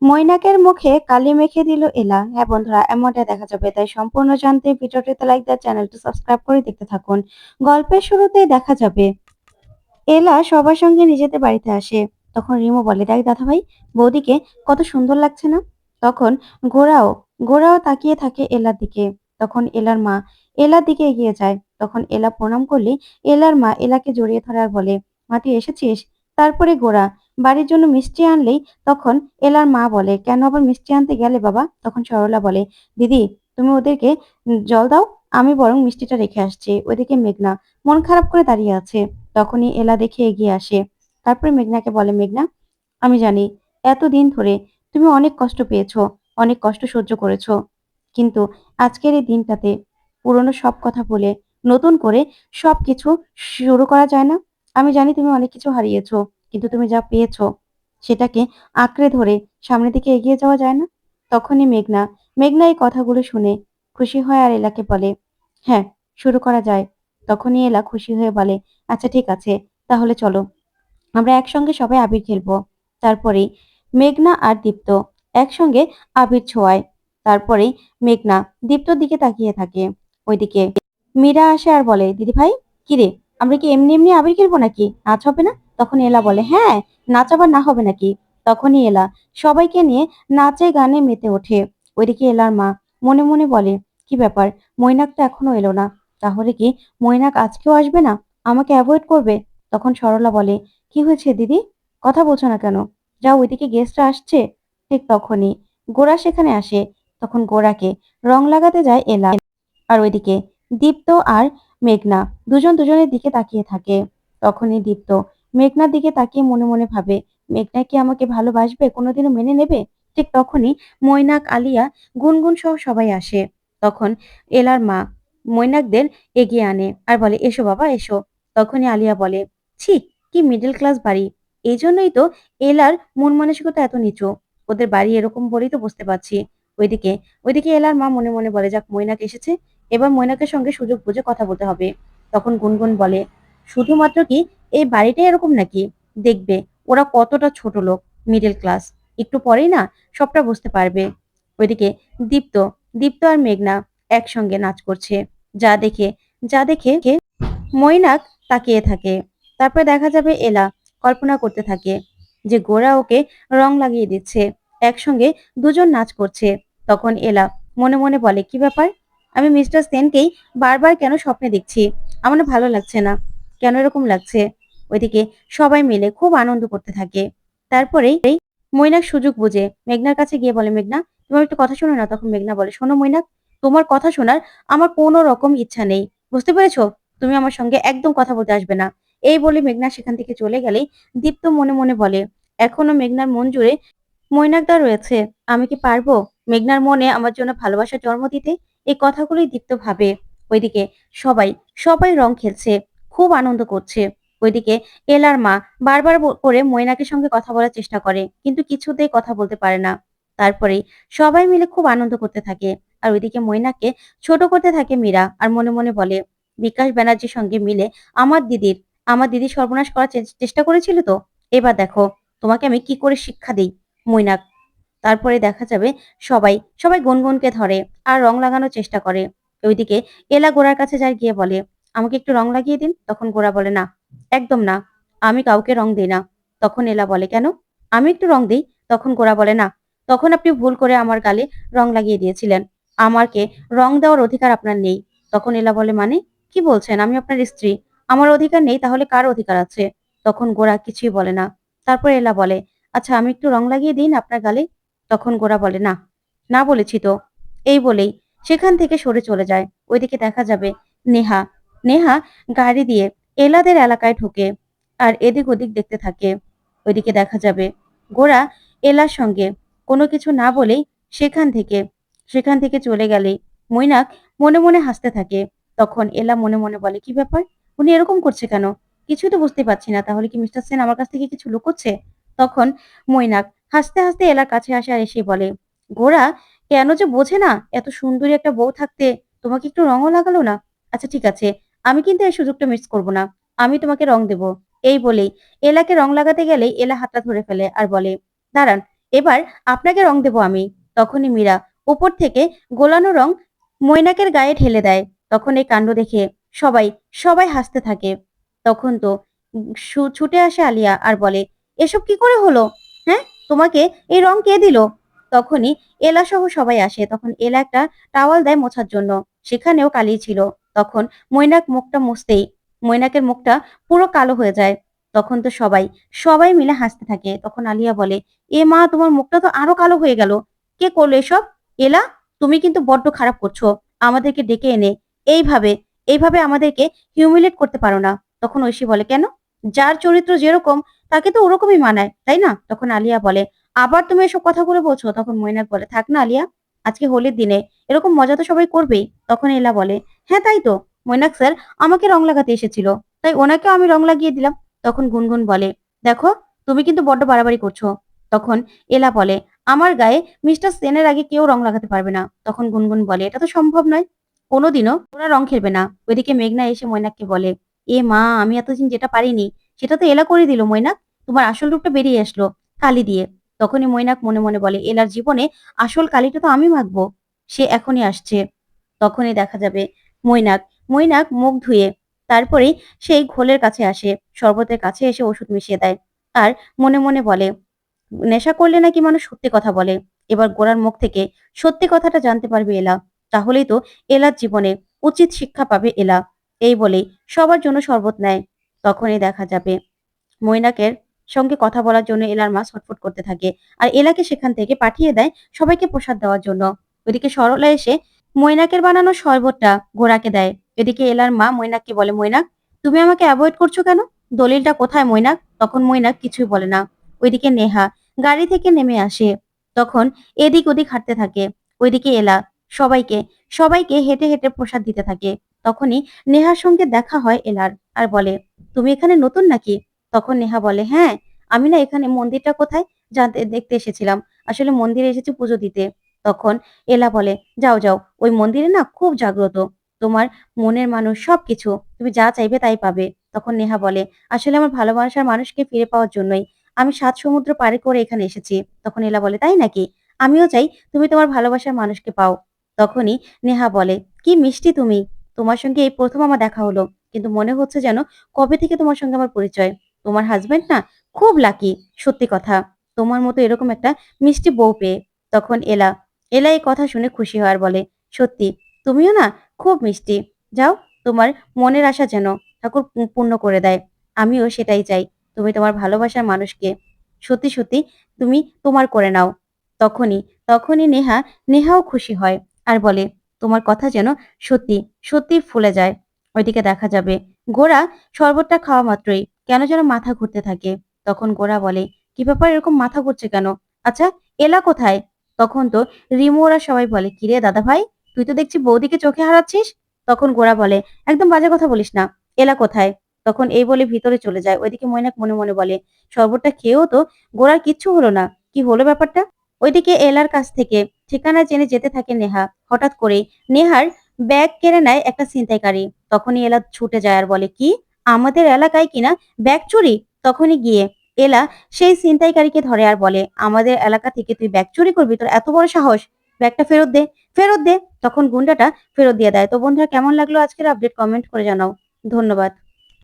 মৈনাকের মুখে কালি মেখে দিল এলা। হ্যাঁ বন্ধুরা, এমনটা দেখা যাবে। তাই সম্পূর্ণ জানতে ভিডিওটিতে লাইক দেওয়ার চ্যানেলটি সাবস্ক্রাইব করে দেখতে থাকুন। গল্পের শুরুতেই দেখা যাবে এলা সবার সঙ্গে নিজেদের বাড়িতে আসে। তখন রিমু বলে, দেখ দাদাভাই, বৌদিকে কত সুন্দর লাগছে না? তখন গোরাও গোরাও তাকিয়ে থাকে এলার দিকে। তখন এলার মা এলার দিকে এগিয়ে যায়। তখন এলা প্রণাম করলে এলার মা এলাকে জড়িয়ে ধরে আর বলে, মা তুই এসেছিস? তারপরে গোরা বাড়ির জন্য মিষ্টি আনলেই তখন এলার মা বলে, কেন আবার মিষ্টি আনতে গেলে বাবা? তখন সরলা বলে, দিদি তুমি ওদেরকে জল দাও, আমি বরং মিষ্টিটা রেখে আসছি। ওইদিকে মেঘনা মন খারাপ করে দাঁড়িয়ে আছে। তখনই এলা দেখে এগিয়ে আসে। তারপরে মেঘনাকে বলে, মেঘনা, আমি জানি এতদিন ধরে তুমি অনেক কষ্ট পেয়েছো, অনেক কষ্ট সহ্য করেছো, কিন্তু আজকের এই দিনটাতে পুরনো সব কথা বলে নতুন করে সবকিছু শুরু করা যায় না? আমি জানি তুমি অনেক কিছু হারিয়েছো, কিন্তু তুমি যা পেয়েছো সেটাকে আঁকড়ে ধরে সামনের দিকে এগিয়ে যাওয়া যায় না? তখনই মেঘনা এই কথাগুলো শুনে খুশি হয় আর এলাকে বলে, হ্যাঁ, শুরু করা যায়। তখনই এলা খুশি হয়ে বলে, আচ্ছা ঠিক আছে, তাহলে চলো আমরা একসঙ্গে সবাই আবির খেলবো। তারপরেই মেঘনা আর দীপ্ত একসঙ্গে আবির ছোঁয়ায়। তারপরেই মেঘনা দীপ্তর দিকে তাকিয়ে থাকে। ওইদিকে মীরা আসে আর বলে, দিদি ভাই, কিরে, আমরা কি এমনি এমনি আবির খেলবো নাকি? নাচ হবে না? তখন এলা বলে, হ্যাঁ, নাচ আবার না হবে নাকি? তখনই এলা সবাইকে নিয়ে নাচে গানে মেতে ওঠে। ওইদিকে এলার মা মনে মনে বলে, কি ব্যাপার, মৈনাক তো এখনো এলো না, তাহলে কি মৈনাক আজকেও আসবে না, আমাকে অ্যাভয়েড করবে? তখন সরলা বলে, কি হয়েছে দিদি, কথা বলছো না কেন? যাও, ওইদিকে গেস্টরা আসছে। ঠিক তখনই গোরা সেখানে আসে। তখন গোরাকে রং লাগাতে যায় এলা। আর ওইদিকে দীপ্ত আর মেঘনা দুজন দুজনের দিকে তাকিয়ে থাকে। তখনই দীপ্ত মেঘনার দিকে তাকিয়ে মনে মনে ভাবে, মেঘনা কি আমাকে ভালোবাসবে, কোনোদিনও মেনে নেবে? ঠিক তখনই মৈনাক, আলিয়া, গুনগুন সহ সবাই আসে। তখন এলার মা মৈনাকদের এগিয়ে আনে আর বলে, এসো বাবা এসো। তখনই আলিয়া বলে, ছি, কি মিডল ক্লাস বাড়ি, এই জন্যই তো এলার মন মানসিকতা এত নিচু। ওদের বাড়ি এরকম বলেই তো বুঝতে পারছি। ওইদিকে ওইদিকে এলার মা মনে মনে বলে, যাক, মৈনাক এসেছে, এবার মৈনাকের সঙ্গে সুযোগ বুঝে কথা বলতে হবে। তখন গুনগুন বলে, শুধুমাত্র কি এই বাড়িটাই এরকম নাকি? দেখবে ওরা কতটা ছোট লোক, মিডল ক্লাস, একটু পরেই না সবটা বুঝতে পারবে। ওইদিকে দীপ্ত দীপ্ত আর মেঘনা একসঙ্গে নাচ করছে। যা দেখে যা দেখে মৈনাক তাকিয়ে থাকে। তারপরে দেখা যাবে এলা কল্পনা করতে থাকে যে গোরা ওকে রং লাগিয়ে দিচ্ছে, একসঙ্গে দুজন নাচ করছে। তখন এলা মনে মনে বলে, কি ব্যাপার, আমি মিস্টার সেনকেই বারবার কেন স্বপ্নে দেখছি? আমার না ভালো লাগছে না, কেন এরকম লাগছে? ওইদিকে সবাই মিলে খুব আনন্দ করতে থাকে। তারপরেই মৈনাক সুযোগ বুঝে মেঘনার কাছে গিয়ে বলে, মেঘনা, তোমার একটু কথা শোনো না। তখন মেঘনা বলে, শোনো মৈনাক, তোমার কথা শোনার আমার কোনো রকম ইচ্ছা নেই, বুঝতে পেরেছো? তুমি আমার সঙ্গে একদম কথা বলতে আসবে না। এই বলে মেঘনা সেখান থেকে চলে গেলেই দীপ্ত মনে মনে বলে, এখনো মেঘনার মন জুড়ে মৈনাকদা রয়েছে। আমি কি পারবো মেঘনার মনে আমার জন্য ভালোবাসার জন্ম দিতে? এই কথাগুলোই দীপ্ত ভাবে। ওইদিকে সবাই সবাই রং খেলছে, খুব আনন্দ করছে। ওইদিকে এলার মা বারবার করে মৈনাকের সঙ্গে কথা বলার চেষ্টা করে, কিন্তু কিছুতেই কথা বলতে পারে না। তারপরেই সবাই মিলে খুব আনন্দ করতে থাকে। আর ওইদিকে মৈনাককে ছোট করতে থাকে মীরা আর মনে মনে বলে, বিকাশ ব্যানার্জির সঙ্গে মিলে আমার দিদির আমার দিদির সর্বনাশ করার চেষ্টা করেছিল তো, এবার দেখো তোমাকে আমি কি করে শিক্ষা দিই, মৈনাক। তারপরে দেখা যাবে সবাই সবাই গুনগুনকে ধরে আর রং লাগানোর চেষ্টা করে। ওইদিকে এলা গোড়ার কাছে যায়, গিয়ে বলে, আমাকে একটু রং লাগিয়ে দিন। তখন গোরা বলে, না, একদম না, আমি কাউকে রং দিই না। তখন এলা বলে, কেন, আমি একটু রং দিই। তখন গোরা বলে, না, তখন আপনি ভুল করে আমার গালে রং লাগিয়ে দিয়েছিলেন, আমাকে রং দেওয়ার অধিকার আপনার নেই। তখন এলা বলে, মানে কি বলছেন, আমি আপনার স্ত্রী, আমার অধিকার নেই, তাহলে কার অধিকার আছে? তখন গোরা কিছুই বলে না। তারপর এলা বলে, আচ্ছা আমি একটু রং লাগিয়ে দিন আপনার গালে। তখন গোরা বলে, না, না বলেছি তো। এই বলেই সেখান থেকে সরে চলে যায়। ওইদিকে দেখা যাবে নেহা নেহা গাড়ি দিয়ে এলাদের এলাকায় ঢুকে আর এদিক ওদিক দেখতে থাকে। ওইদিকে দেখা যাবে গোরা এলার সঙ্গে কোনো কিছু না বলেই সেখান থেকে চলে গেলেই মৈনাক মনে মনে হাসতে থাকে। তখন এলা মনে মনে বলে, কি ব্যাপার, উনি এরকম করছে কেন? কিছুই তো বুঝতে পারছি না, তাহলে কি মিস্টার সেন আমার কাছ থেকে কিছু লুকোচ্ছে? তখন মৈনাক হাসতে হাসতে এলার কাছে আসে আর এসে বলে, গোরা কেন যে বোঝে না, এত সুন্দরী একটা বউ থাকতে তোমাকে একটু রঙও লাগালো না। আচ্ছা ঠিক আছে, আমি কিন্তু এই সুযোগটা মিস করব না, আমি তোমাকে রং দেব। এই বলেই এলাকে রং লাগাতে গেলেই এলা হাতটা ধরে ফেলে আর বলে, দাঁড়ান, এবার আপনাকে রং দেব আমি। তখনই মীরা উপর থেকে গোলানো রং মৈনাকের গায়ে ঢেলে দেয়। তখন এই কাণ্ড দেখে সবাই সবাই হাসতে থাকে। তখন তো ছুটে আসে আলিয়া আর বলে, এসব কি করে হলো? হ্যাঁ, তোমাকে এই রং কে দিল? তখনই এলা সহ সবাই আসে। তখন এলা একটা টাওয়াল দেয় মোছার জন্য, সেখানেও কালি ছিল। তখন মৈনাক মুখটা মুছতেই মৈনাকের মুখটা পুরো কালো হয়ে যায়। তখন তো সবাই সবাই মিলে হাসতে থাকে। তখন আলিয়া বলে, এ মা, তোমার মুখটা তো আরো কালো হয়ে গেল, কে করলো এসব? এলা, তুমি কিন্তু বড্ড খারাপ করছো। আমাদেরকে ডেকে এনে এইভাবে এইভাবে আমাদেরকে হিউমিলেট করতে পারো না। তখন ঐশী বলে, কেন? যার চরিত্র যেরকম তাকে তো ওরকমই মানায়, তাই না? তখন আলিয়া বলে, আবার তুমি এসব কথাগুলো বলছো? তখন মৈনাক বলে, থাক না আলিয়া, আজকে হোলির দিনে এরকম মজা তো সবাই করবেই। তখন এলা বলে, হ্যাঁ তাই তো, মৈনাক স্যার আমাকে রং লাগাতে এসেছিল, তাই ওনাকেও আমি রং লাগিয়ে দিলাম। তখন গুনগুন বলে, দেখো, তুমি কিন্তু বড্ড বাড়াবাড়ি করছো। তখন এলা বলে, আমার গায়ে মিস্টার সেনের আগে কেউ রং লাগাতে পারবে না। তখন গুনগুন বলে, এটা তো সম্ভব নয়, কোনোদিনও ওরা রং খেলবে না। ওইদিকে মেঘনা এসে মৈনাককে বলে, এ মা, আমি এতদিন যেটা পারিনি সেটা তো এলা করে দিল মৈনাক, তোমার আসল রূপটা বেরিয়ে আসলো কালি দিয়ে। তখনই মৈনাক মনে মনে বলে, এলার জীবনে আসল কালিটা তো আমি মাখবো, সে এখনই আসছে। তখনই দেখা যাবে মৈনাক মৈনাক মুখ ধুয়ে তারপরেই সেই ঘোলের কাছে আসে, শরবতের কাছে এসে ওষুধ মিশিয়ে দেয়। আর মনে মনে বলে, নেশা করলে নাকি মানুষ সত্যি কথা বলে। এবার গোরার মুখ থেকে সত্যি কথাটা জানতে পারবে এলা, তাহলেই তো এলার জীবনে উচিত শিক্ষা পাবে এলা। এই বলেই সবার জন্য শরবত নেয়। তখনই দেখা যাবে মৈনাকের সঙ্গে কথা বলার জন্য এলার মা ছটফট করতে থাকে, আর এলাকে সেখান থেকে পাঠিয়ে দেয় সবাইকে প্রসাদ দেওয়ার জন্য। ওইদিকে সরলা এসে মৈনাকের বানানো শরবতটা গোরাকে দেয়। এদিকে এলার মা মৈনাককে বলে, মৈনাক, তুমি আমাকে অ্যাভয়েড করছো কেন? দলিলটা কোথায় মৈনাক? তখন মৈনাক কিছুই বলে না। ওইদিকে নেহা গাড়ি থেকে নেমে আসে। তখন এদিক ওদিক হাঁটতে থাকে। ওইদিকে এলা সবাইকে সবাইকে হেঁটে হেঁটে প্রসাদ দিতে থাকে। তখনই নেহার সঙ্গে দেখা হয় এলার, আর বলে, তুমি এখানে নতুন নাকি? তখন নেহা বলে, হ্যাঁ, আমি না এখানে মন্দিরটা কোথায় জানতে দেখতে এসেছিলাম, আসলে মন্দিরে এসেছি পুজো দিতে। তখন এলা বলে, যাও যাও, ওই মন্দিরে না খুব জাগ্রত, তোমার মনের মানুষ সবকিছু, তুমি যা চাইবে তাই পাবে। তখন নেহা বলে, আসলে আমার ভালোবাসার মানুষকে ফিরে পাওয়ার জন্যই আমি 7 সমুদ্র পাড়ি করে এখানে এসেছি। তখন এলা বলে, তাই নাকি? আমিও চাই তুমি তোমার ভালোবাসার মানুষকে পাও। তখনই নেহা বলে, কি মিষ্টি তুমি, তোমার সঙ্গে এই প্রথম আমার দেখা হলো, কিন্তু মনে হচ্ছে যেন কবে থেকে তোমার সঙ্গে আমার পরিচয়। তোমার হাজবেন্ড না খুব লাকি, সত্যি কথা, তোমার মতো এরকম একটা মিষ্টি বউ পেয়ে। তখন এলা এলা এই কথা শুনে খুশি হয় আর বলে, সত্যি তুমিও না খুব মিষ্টি। যাও, তোমার মনের আশা যেন ঠাকুর পূর্ণ করে দেয়। আমিও সেটাই চাই, তুমি তোমার ভালোবাসার মানুষকে সত্যি সত্যি তুমি তোমার করে নাও। তখনই তখনই নেহাও খুশি হয় আর বলে, তোমার কথা যেন সত্যি সত্যি ফুলে যায়। ওইদিকে দেখা যাবে গোরা শরবতটা খাওয়া মাত্রই কেন যেন মাথা ঘুরতে থাকে। তখন গোরা বলে, কি ব্যাপার, এরকম মাথা ঘুরছে কেন? আচ্ছা, এলা কোথায়? তখন তো রিমু ওরা সবাই বলে, কিরে দাদা ভাই, তুই তো দেখছি বৌদিকে চোখে হারাচ্ছিস। তখন গোরা বলে, একদম বাজে কথা বলিস না, এলা কোথায়? তখন এই বলে ভিতরে চলে যায়। ওইদিকে মৈনাক মনে মনে বলে, শরবতটা খেয়েও তো গোরার কিচ্ছু হলো না, কি হলো ব্যাপারটা? ওইদিকে এলার কাছ থেকে ঠিকানা জেনে যেতে থাকে নেহা। হঠাৎ করেই নেহার ব্যাগ কেড়ে নেয় একটা ছিনতাইকারী। তখনই এলা ছুটে যায় আর বলে, কি, আমাদের এলাকায় কিনা ব্যাগ চুরি? তখনই গিয়ে এলা সেই ছিনতাইকারীকে ধরে আর বলে, আমাদের এলাকা থেকে তুই ব্যাগ চুরি করবি? তোর এত বড় সাহস, ব্যাগটা ফেরত দে, ফেরত দে। তখন গুন্ডাটা ফেরত দিয়ে দেয়। তো বন্ধুরা, কেমন লাগলো আজকের আপডেট, কমেন্ট করে জানাও। ধন্যবাদ।